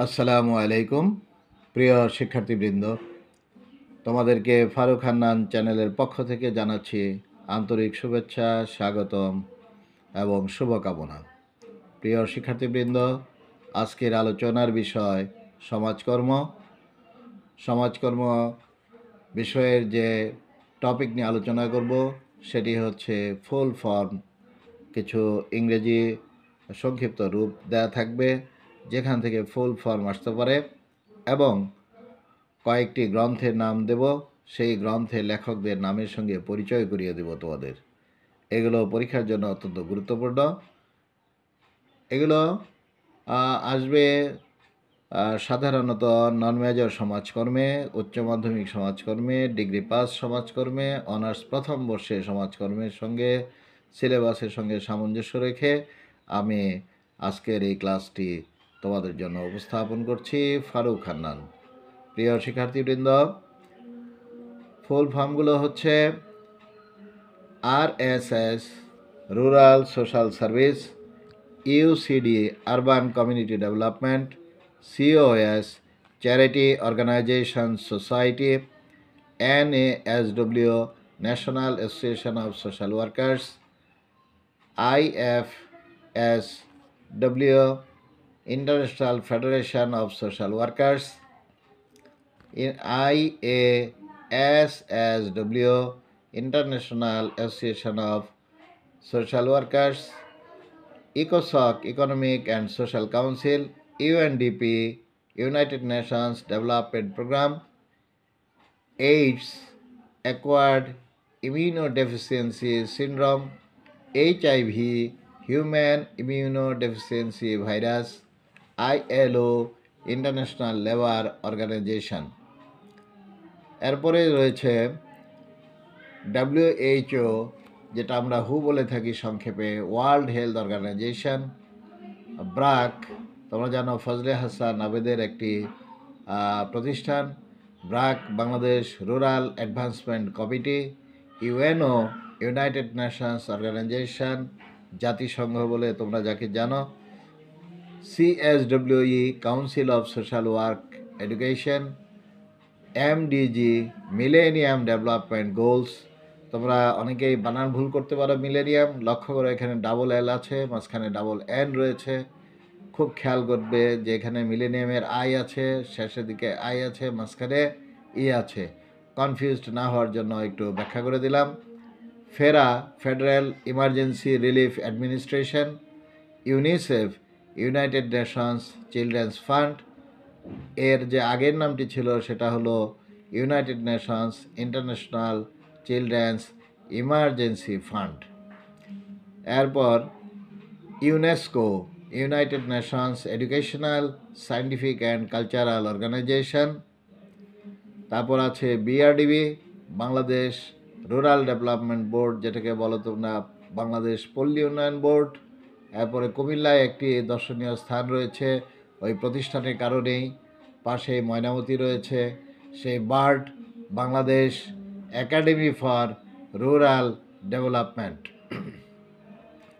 আসসালামু আলাইকুম প্রিয় শিক্ষার্থীবৃন্দ, তোমাদেরকে ফারুক হান্নান চ্যানেলের পক্ষ থেকে জানাচ্ছি আন্তরিক শুভেচ্ছা, স্বাগতম এবং শুভকামনা। প্রিয় শিক্ষার্থীবৃন্দ, আজকের আলোচনার বিষয় সমাজকর্ম। সমাজকর্ম বিষয়ের যে টপিক নিয়ে আলোচনা করব সেটি হচ্ছে ফুল ফর্ম। কিছু ইংরেজি সংক্ষিপ্ত রূপ দেয়া থাকবে যেখান থেকে ফুল ফর্ম আসতে পারে, এবং কয়েকটি গ্রন্থের নাম দেব, সেই গ্রন্থের লেখকদের নামের সঙ্গে পরিচয় করিয়ে দেব তোমাদের। এগুলো পরীক্ষার জন্য অত্যন্ত গুরুত্বপূর্ণ। এগুলো আসবে সাধারণত নন মেজর সমাজকর্মে, উচ্চ মাধ্যমিক সমাজকর্মে, ডিগ্রি পাস সমাজকর্মে, অনার্স প্রথম বর্ষে সমাজকর্মের সঙ্গে সিলেবাসের সঙ্গে সামঞ্জস্য রেখে আমি আজকের এই ক্লাসটি তোমাদের জন্য উপস্থাপন করছি, ফারুক হান্নান। প্রিয় শিক্ষার্থীবৃন্দ, ফুল ফর্মগুলো হচ্ছে RSS rural social service, UCD urban community development, COS charity organisation society, NASW national association of social workers, IFSW international federation of social workers, IASSW International Association of Social Workers, ECOSOC Economic and Social Council, UNDP United Nations Development Programme, AIDS Acquired Immunodeficiency Syndrome, HIV Human Immunodeficiency Virus, ILO International Labour Organization। এরপরে রয়েছে WHO, যেটা আমরা হু বলে থাকি সংক্ষেপে, world health organisation, BRAC, তোমরা জানো ফজলে হাসান আবেদের একটি প্রতিষ্ঠান, BRAC Bangladesh rural advancement committee, UNO united nations organisation, জাতিসংঘ বলে তোমরা যাকে জানো, CSWE council of social work education, MDG millennium development goals. তোমরা অনেকেই বানান ভুল করতে পারো, মিলেনিয়াম লক্ষ্য করে এখানে ডাবল এল আছে, মাঝখানে ডাবল এন রয়েছে। খুব খেয়াল করবে যে এখানে মিলেনিয়ামের আই আছে, শেষের দিকে আই আছে, মাঝখানে ই আছে। কনফিউজড না হওয়ার জন্য একটু ব্যাখ্যা করে দিলাম। FERA federal emergency relief administration, UNICEF united nations children's fund, এর যে আগের নামটি ছিল সেটা হলো united nations international children's emergency fund. এরপর UNESCO united nations educational scientific and cultural organization. তারপর আছে BRDB Bangladesh rural development board, যেটাকে বলো তোমরা বাংলাদেশ পল্লী উন্নয়ন বোর্ড। এরপরে কুমিল্লায় একটি দর্শনীয় স্থান রয়েছে ওই প্রতিষ্ঠানের কারণেই, পাশেই ময়নামতি রয়েছে, সেই bird Bangladesh academy for rural development.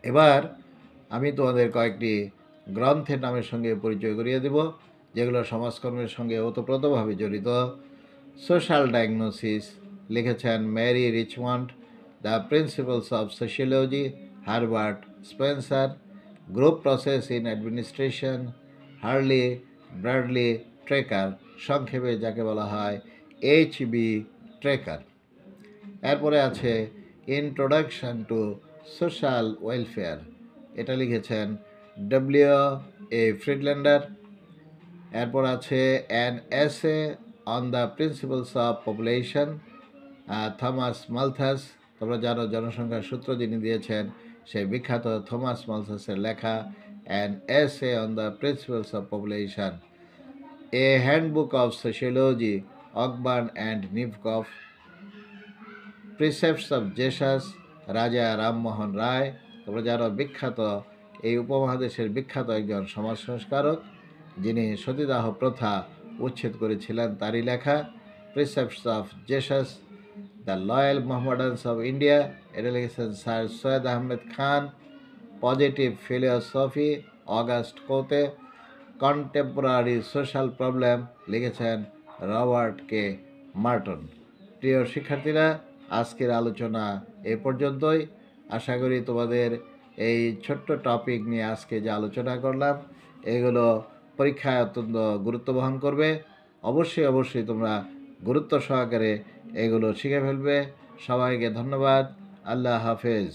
এবার আমি তোমাদের কয়েকটি গ্রন্থের নামের সঙ্গে পরিচয় করিয়ে দেব যেগুলো সমাজকর্মের সঙ্গে ওতপ্রোতভাবে জড়িত। সোশ্যাল ডায়াগনোসিস লিখেছেন Mary Richmond, the principles of sociology Herbert Spencer, group process in administration Harleigh Bradley Trecker, সংক্ষেপে যাকে বলা হয় HB ট্রেকার। এরপরে আছে ইন্ট্রোডাকশন টু সোশ্যাল ওয়েলফেয়ার, এটা লিখেছেন W.A. ফ্রিডল্যান্ডার। এরপর আছে an essay on the principles of population, Thomas Malthus. তোমরা জানো জনসংখ্যার সূত্র যিনি দিয়েছেন সেই বিখ্যাত থমাস মালথাসের লেখা an essay on the principles of population. A handbook of sociology Ogburn and Nimkoff. Precepts of Jesus Raja Rammohan রায়। তোমরা জানো বিখ্যাত এই উপমহাদেশের বিখ্যাত একজন সমাজ সংস্কারক যিনি সতীদাহ প্রথা উচ্ছেদ করেছিলেন, তারই লেখা precepts of Jesus. The loyal Mohammedans of India, এটা লিখেছেন sir Syed Ahmed Khan. Positive philosophy August Comte. Contemporary social problem লিখেছেন রবার্ট কে মার্টন। প্রিয় শিক্ষার্থীরা, আজকের আলোচনা এ পর্যন্তই। আশা করি তোমাদের এই ছোট্ট টপিক নিয়ে আজকে যে আলোচনা করলাম এগুলো পরীক্ষায় অত্যন্ত গুরুত্ব বহন করবে। অবশ্যই তোমরা গুরুত্ব সহকারে এগুলো শিখে ফেলবে। সবাইকে ধন্যবাদ। আল্লাহ হাফেজ।